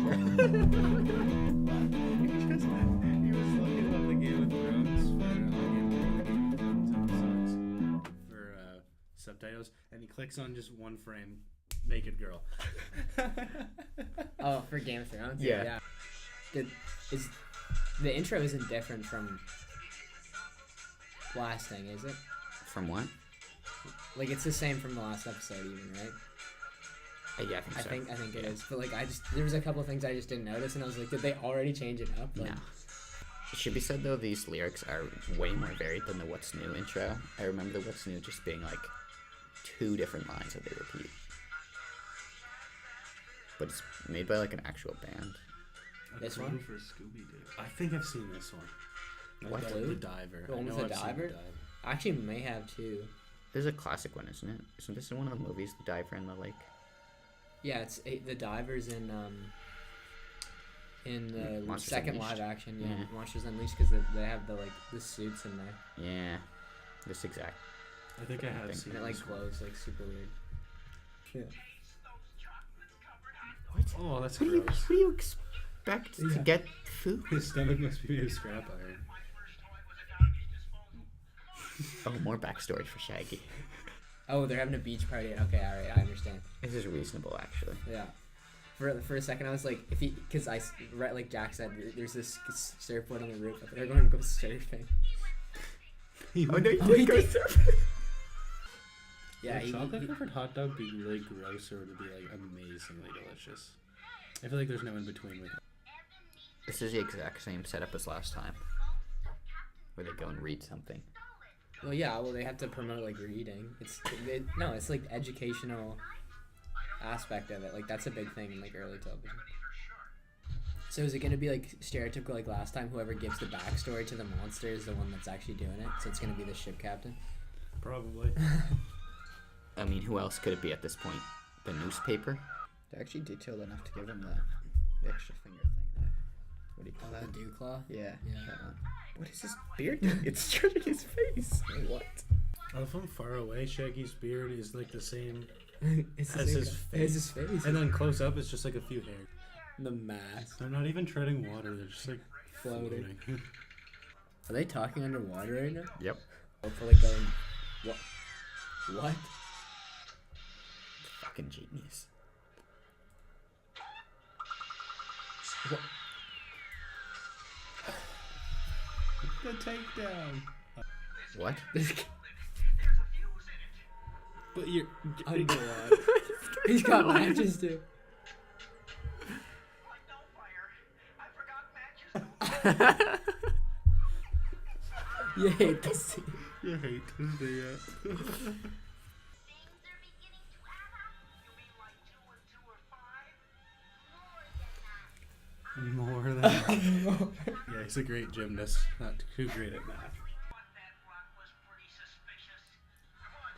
was looking up the Game of Thrones for subtitles, and he clicks on just one frame, naked girl. Oh, for Game of Thrones? Yeah. The intro isn't different from last thing, is it? From what? Like, it's the same from the last episode even, right? Yeah, I think so. I think it is. But, like, there was a couple of things I just didn't notice, and I was like, did they already change it up? Like, No. It should be said, though, these lyrics are way more varied than the What's New intro. I remember the What's New just being, like, 2 different lines that they repeat. But it's made by, like, an actual band. This one? For Scooby Doo. I think I've seen this one. What? The Diver. The one with the diver? I actually may have, too. There's a classic one, isn't it? Isn't this in one of the movies, The Diver in the Lake? Yeah, it's the divers in the Monsters second Unleashed. live action, Yeah. Monsters Unleashed, because they have the suits in there, Yeah. This exact. I think I have And seen and it this like one. glows like super weird. Yeah. What? Oh, that's What do gross. you expect to get food? His stomach must be made of scrap iron. Oh, more backstory for Shaggy. Oh, they're having a beach party. Okay, all right, I understand. This is reasonable, actually. Yeah. For a second, I was like, because right, like Jack said, there's this surfboard on the roof. They're going to go surfing. Oh, no, you Oh, he did go did. surfing. Yeah, Would chocolate covered hot dog be really gross, or would it be like amazingly delicious? I feel like there's no in between with it. This is the exact same setup as last time, where they go and read something. Well, yeah. Well, they have to promote like reading. It's like educational aspect of it. Like that's a big thing in like early television. So is it gonna be like stereotypical like last time? Whoever gives the backstory to the monster is the one that's actually doing it. So it's gonna be the ship captain. Probably. I mean, who else could it be at this point? The newspaper? They're actually detailed enough to give him the extra finger thing there. What do you call Oh, that? the dew claw. Yeah. Yeah. That one. What is his beard doing? It's stretching his face. What? Oh, from far away, Shaggy's beard is like the same It's as his It's his face. and then close up, it's just like a few hairs. The mask They're not even treading water; they're just like floating. floating. Are they talking underwater right now? Yep. Hopefully going. What? What? Fucking genius. What? The takedown. What? But you're Underwater. He's got matches too. You hate the scene. you hate to see it. More than yeah, he's a great gymnast, not too great at math.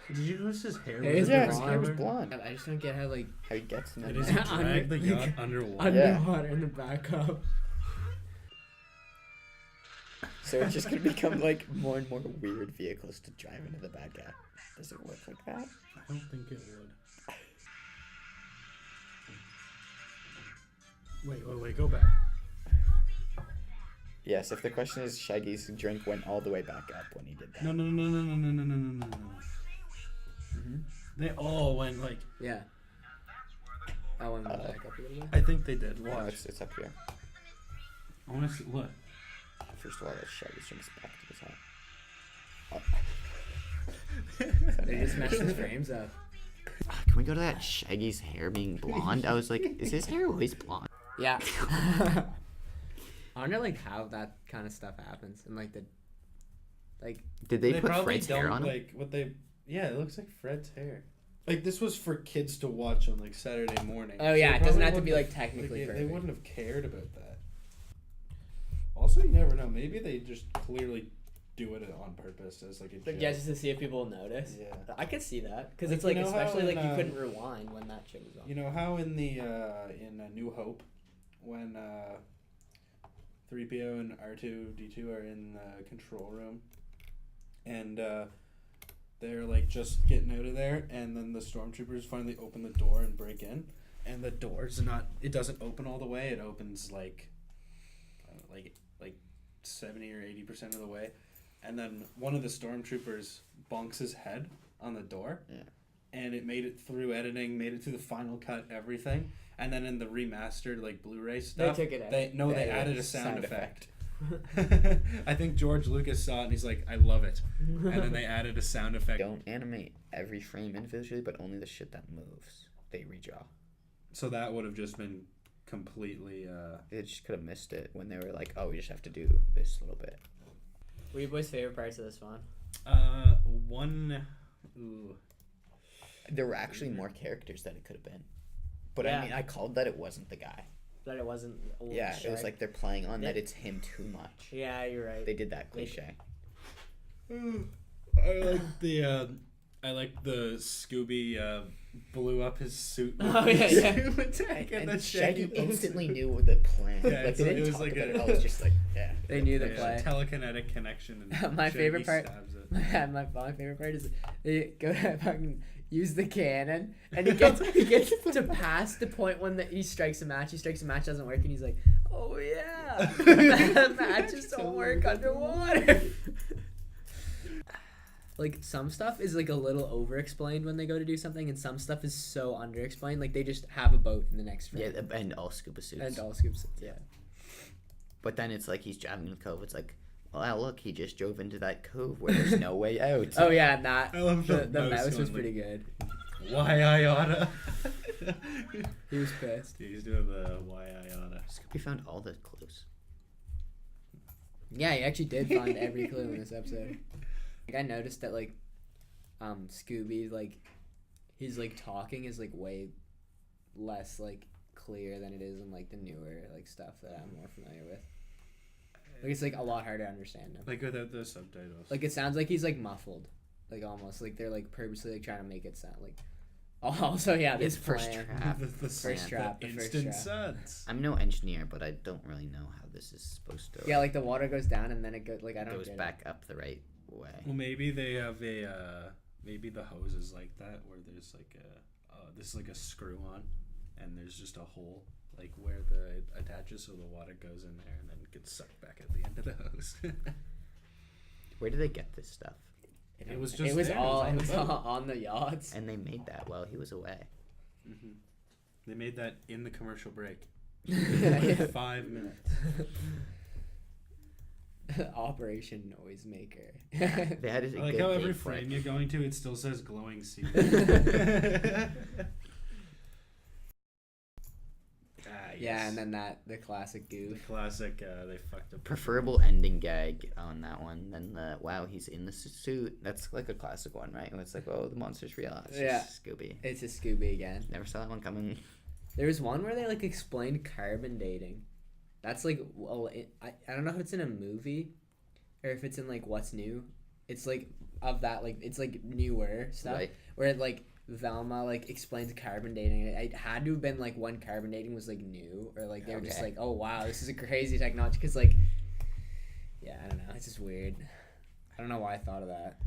Did you notice his hair It is was Yeah, a his different hair was color? blonde. I just don't get how like How he gets in It that. is mask. drag the You yacht can- underwater. underwater in the back up. So it's just gonna become like more and more weird vehicles to drive into the bad guy. Does it work like that? I don't think it would. Wait, go back. Yes. If the question is Shaggy's drink went all the way back up when he did that. No. They all went like. Yeah. I want to back up a little bit. I think they did. No, Watch. it's up here. I want to see. Look. First of all, that's Shaggy's drink's back to his hat. They just messed the frames up. Can we go to that Shaggy's hair being blonde? I was like, is his hair always blonde? Yeah. I wonder like how that kind of stuff happens and like Did they put Fred's hair on him? like what they. Yeah, it looks like Fred's hair. Like this was for kids to watch on like Saturday morning. Oh yeah, it doesn't probably have to be wouldn't like have- technically they perfect. wouldn't have cared about that. Also, you never know. Maybe they just clearly do it on purpose as like a joke. Yeah, just to see if people will notice. Yeah. I could see that because Like, it's like you know how especially like in, you couldn't rewind when that shit was on. You know how in the in New Hope, when 3PO and R2D2 are in the control room, and they're like just getting out of there, and then the stormtroopers finally open the door and break in. and the door's not. It doesn't open all the way. It opens like 70 or 80% of the way, and then one of the stormtroopers bonks his head on the door. Yeah. And it made it through editing, made it through the final cut, everything, and then in the remastered like Blu-ray stuff, took it out. They added a sound effect. I think George Lucas saw it and he's like, I love it. And then they added a sound effect. Don't animate every frame individually, but only the shit that moves. They redraw. So that would have just been completely. They just could have missed it when they were like, oh, we just have to do this little bit. What are your boys' favorite parts of this one? One. Ooh. There were actually more characters than it could have been. But Yeah. I mean, I called that it wasn't the guy. That it wasn't. Yeah, it was like they're playing on that it's him too much. Yeah, you're right. They did that cliche. I like the Scooby blew up his suit. Oh, yeah. Attack And Shaggy instantly knew the plan. Yeah, Like, they it didn't was talk like about a- it. I was just like, yeah. They knew the Yeah, play. telekinetic connection. And My Shaggy favorite part. stabs it. My favorite part is they go to fucking use the cannon, and he gets to pass the point when he strikes a match. He strikes a match, doesn't work, and he's like, "Oh yeah, matches don't work underwater." Like some stuff is like a little over-explained when they go to do something, and some stuff is so under-explained. Like they just have a boat in the next frame. Yeah, and all scuba suits. And all scoops. Yeah. But then it's like he's driving in the cove. It's like, wow, look, he just drove into that cove where there's no way out. Oh yeah, and that I love the the mouse mouse was one, pretty good. Why I oughta. He was pissed. He's doing the why I oughta. Scooby found all the clues. Yeah, he actually did find every clue in this episode. Like I noticed that like Scooby, like his like talking is like way less like clear than it is in like the newer like stuff that I'm more familiar with. Like it's like a lot harder to understand him. Like without the subtitles. Like it sounds like he's like muffled. Like almost like they're like purposely like trying to make it sound like also yeah, this first plan. trap. the First trap, the first instant trap. suds. I'm no engineer, but I don't really know how this is supposed to. Yeah, like the water goes down and then it goes like I don't goes get back up the right way. Well, maybe they have a maybe the hose is like that where there's like a this is like a screw on, and there's just a hole like where it attaches, so the water goes in there and then gets sucked back at the end of the hose. Where did they get this stuff? It was just it was there. all It was on the boat. on the yachts. And they made that while he was away. Mm-hmm. They made that in the commercial break. Yeah. Like 5 minutes. Operation Noisemaker. They had a I like good how every date for it. frame you're going to, it still says glowing sea. Yeah, and then the classic the goof. classic. They fucked up. Preferable ending gag on that one than the wow, he's in the suit. That's like a classic one, right? It's like, oh, the monster's real. It's Yeah. just Scooby. It's a Scooby again. Never saw that one coming. There was one where they like explained carbon dating. That's like I don't know if it's in a movie or if it's in like What's New. It's like of that like it's like newer stuff Right. where like Velma like explains carbon dating. It had to have been like when carbon dating was like new or like they were just Okay. like, oh wow, this is a crazy technology because like yeah, I don't know, it's just weird. I don't know why I thought of that.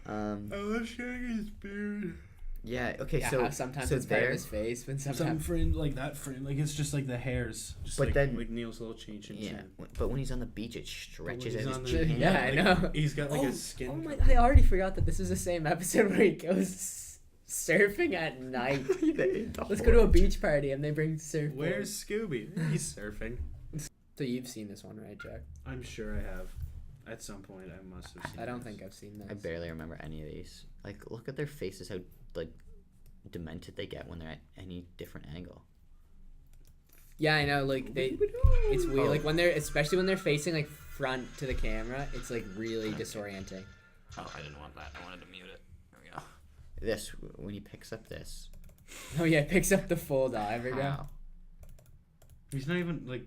I love Shaggy's beard. Yeah. Okay. Yeah, so how sometimes so it's part of there. his face, but Some sometimes frame like that frame, like it's just like the hairs. Just But like, then- like Neil's little chin. Yeah. But when he's on the beach, it stretches he's out on his the- chin. Yeah, I know. He's got like Oh, a skin. Oh my! I already forgot that this is the same episode where he goes surfing at night. Let's go to a beach party and they bring surfboards. Where's Scooby? He's surfing. So you've seen this one, right, Jack? I'm sure I have. At some point, I must have seen. I don't this. think I've seen this. I barely remember any of these. Like, look at their faces, how like demented they get when they're at any different angle. Yeah, I know. Like it's weird. Oh. Like when they're, especially when they're facing like front to the camera, it's like really disorienting. Oh, I didn't want that. I wanted to mute it. There we go. This when he picks up this. Oh yeah, it picks up the full diver gun. How? He's not even like.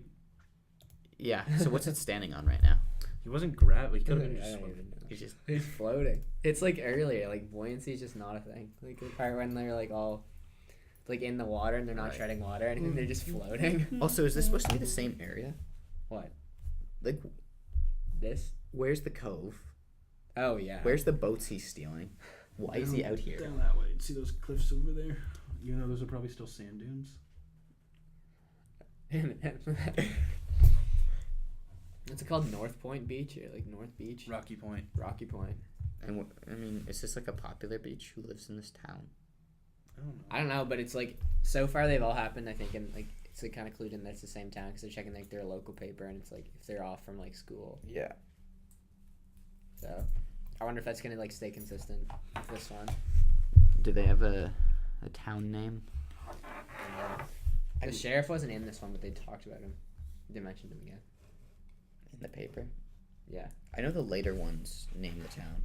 Yeah. So what's it standing on right now? He wasn't grabbed. He I could don't have been just. even know. He's just. He's floating. It's like earlier, like buoyancy is just not a thing. Like the part when they're like all like in the water and they're not Right. treading water or anything, they're just floating. Also, is this supposed to be the same area? What? Like, This? where's the cove? Oh yeah. Where's the boats he's stealing? Why is he out here? Down that way. See those cliffs over there? You know those are probably still sand dunes. What's it called? North Point Beach or like North Beach? Rocky Point. Rocky Point. And I mean, is this like a popular beach? Who lives in this town? I don't know, but it's like so far they've all happened. I think, and like it's like kind of clued in that it's the same town because they're checking like their local paper, and it's like if they're off from like school. Yeah. So, I wonder if that's gonna like stay consistent with this one. Do they have a town name? The sheriff wasn't in this one, but they talked about him. They mentioned him again. In the paper? Yeah. I know the later ones name the town.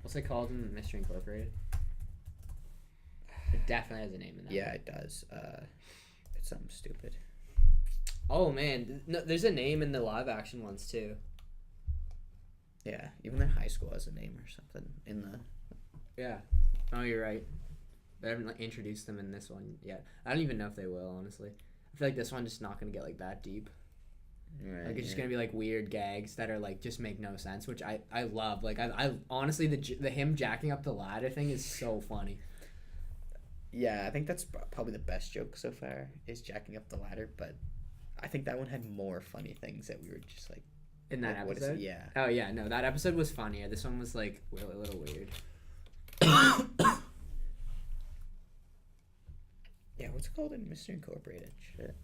What's it called in Mystery Incorporated? It definitely has a name in that. Yeah, it does. It's something stupid. Oh man, no, there's a name in the live action ones too. Yeah, even their high school has a name or something in the... Yeah. Oh, you're right. They haven't like introduced them in this one yet. I don't even know if they will, honestly. I feel like this one just not gonna get like that deep. Right, Like it's just gonna be like weird gags that are like just make no sense, which I love. Like I honestly the him jacking up the ladder thing is so funny. Yeah, I think that's probably the best joke so far is jacking up the ladder, but I think that one had more funny things that we were just like... In that what is episode? it? Yeah. Oh yeah, no, that episode was funnier. This one was like a little weird. Yeah, what's it called in Mystery Incorporated? Shit.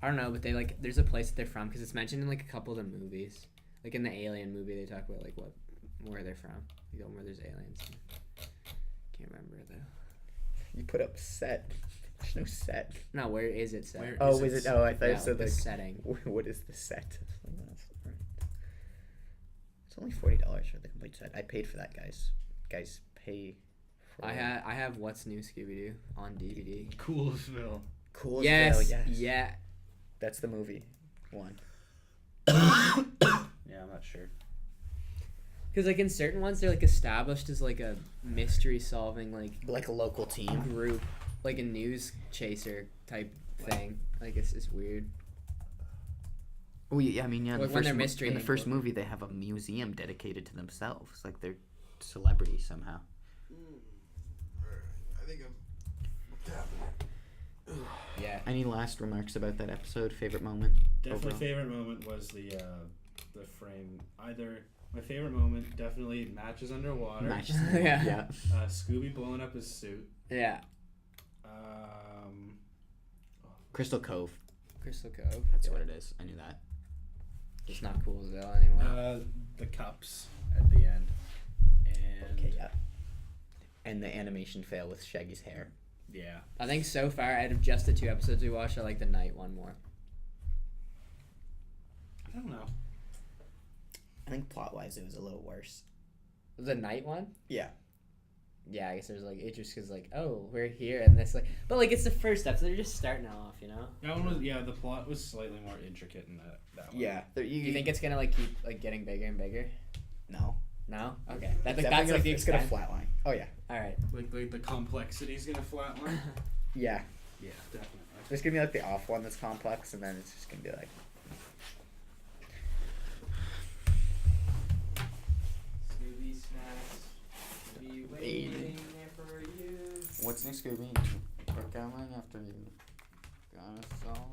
I don't know, but they like there's a place that they're from because it's mentioned in like a couple of the movies. Like in the Alien movie, they talk about like where they're from. Like the one where there's aliens. Can't remember though. You put up set. There's no set. No, where is it set? Where- Oh, Is is it it? Oh, I thought Yeah, you said like like... the setting. What is the set? That's right. It's only $40 for the complete set. I paid for that, guys. Guys, pay for... I have What's New Scooby Doo on DVD. Coolsville. Cool Yes, as hell, yes. yeah. That's the movie. One. Yeah, I'm not sure. Because like in certain ones, they're like established as like a mystery solving Like a local team. group, like a news chaser type thing. Like it's weird. Oh yeah, I mean yeah. Like when they're mystery in the first incorporated. movie, they have a museum dedicated to themselves. Like they're celebrities somehow. I think I'm. Yeah. Any last remarks about that episode? Favorite moment? Definitely overall? favorite moment was the frame. Either my favorite moment definitely matches underwater. Matches. Yeah. Yeah. Scooby blowing up his suit. Yeah. Crystal Cove. Crystal Cove. That's what it is. I knew that. It's not cool as hell anymore. The cups at the end. And Okay, yeah. And the animation fail with Shaggy's hair. yeah. I think so far out of just the 2 episodes we watched, I like the night one more. I don't know. I think plot-wise, it was a little worse. The night one? Yeah. Yeah, I guess there's like it just cause like oh we're here and this like but like it's the first episode, they're just starting off, you know. That one was the plot was slightly more intricate in that one. Yeah. Do you think it's gonna like keep like getting bigger and bigger? No. No. Okay. That's It's like the it's gonna extent. flatline. Oh yeah. All right. Like the complexity's gonna flatline. Yeah. Yeah, definitely. There's gonna be like the off one that's complex, and then it's just gonna be like. Scooby snacks. Be waiting for you. What's new, Scooby? We're going after you. Gonna solve.